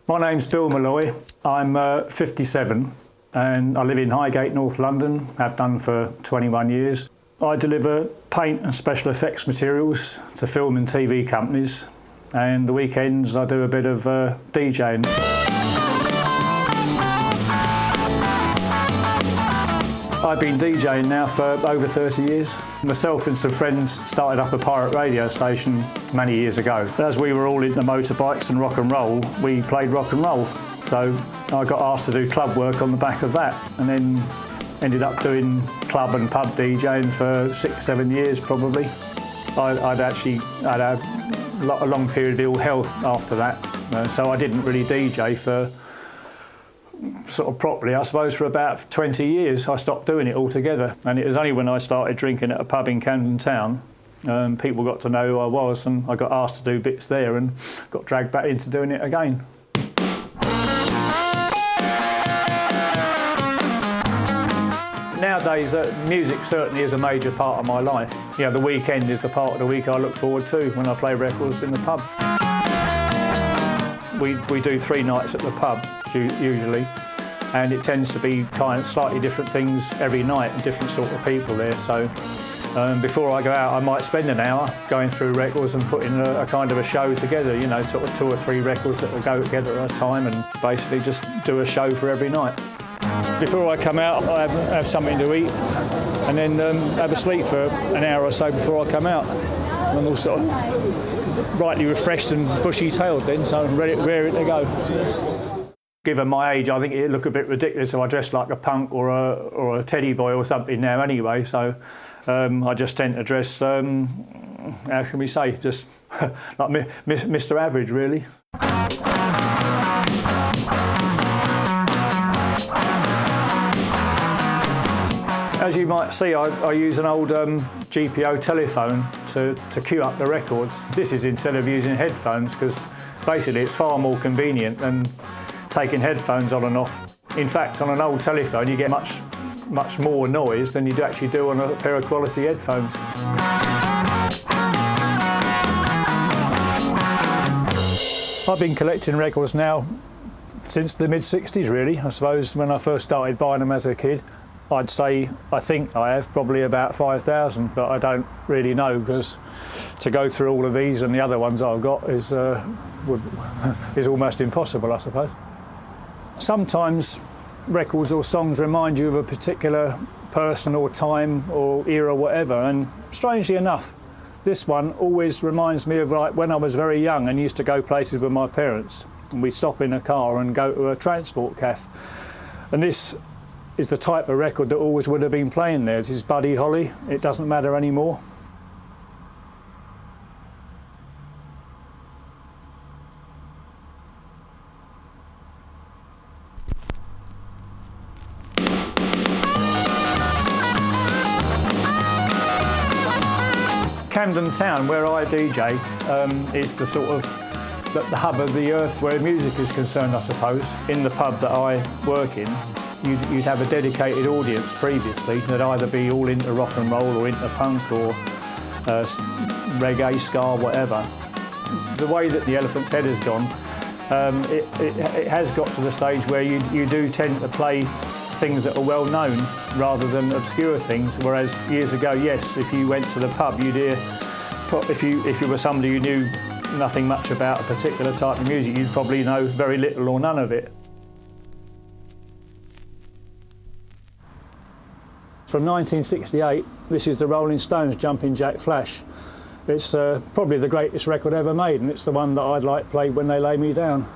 My name's Bill Molloy. I'm 57 and I live in Highgate, North London. Have done for 21 years. I deliver paint and special effects materials to film and TV companies, and the weekends I do a bit of DJing. I've been DJing now for over 30 years. Myself and some friends started up a pirate radio station many years ago. As we were all into motorbikes and rock and roll, we played rock and roll. So I got asked to do club work on the back of that, and then ended up doing club and pub DJing for 6-7 years probably. I'd actually had a long period of ill health after that, so I didn't really DJ for sort of properly, I suppose, for about 20 years. I stopped doing it altogether, and it was only when I started drinking at a pub in Camden town, people got to know who I was, and I got asked to do bits there and got dragged back into doing it again. Nowadays, music certainly is a major part of my life. Yeah, the weekend is the part of the week I look forward to when I play records in the pub. We do 3 nights at the pub usually, and it tends to be kind of slightly different things every night and different sort of people there. So before I go out, I might spend an hour going through records and putting a kind of a show together, you know, sort of 2 or 3 records that will go together at a time, and basically just do a show for every night. Before I come out, I have something to eat, and then have a sleep for an hour or so before I come out. I'm all sort of rightly refreshed and bushy-tailed then, so I'm raring to go. Given my age, I think it'd look a bit ridiculous if I dressed like a punk or a teddy boy or something now anyway, so I just tend to dress, how can we say, just like Mr. Average, really. As you might see, I use an old GPO telephone to queue up the records. This is instead of using headphones, because basically it's far more convenient than taking headphones on and off. In fact, on an old telephone you get much more noise than you actually do on a pair of quality headphones. I've been collecting records now since the mid-60s really. I suppose when I first started buying them as a kid, I'd say, I think I have probably about 5,000, but I don't really know, because to go through all of these and the other ones I've got is almost impossible, I suppose. Sometimes records or songs remind you of a particular person or time or era or whatever, and strangely enough, this one always reminds me of like when I was very young and used to go places with my parents, and we'd stop in a car and go to a transport cafe. And this is the type of record that always would have been playing there. This is Buddy Holly, It Doesn't Matter Anymore. Camden town, where I DJ, is the sort of the hub of the earth where music is concerned, I suppose. In the pub that I work in, you'd have a dedicated audience previously that'd either be all into rock and roll or into punk or reggae, ska, whatever. The way that the Elephant's Head has gone, it has got to the stage where you do tend to play things that are well known rather than obscure things, whereas years ago, yes, if you went to the pub, you'd hear, if you were somebody who knew nothing much about a particular type of music, you'd probably know very little or none of it. From 1968, this is the Rolling Stones' Jumping Jack Flash. It's probably the greatest record ever made, and it's the one that I'd like played when they lay me down.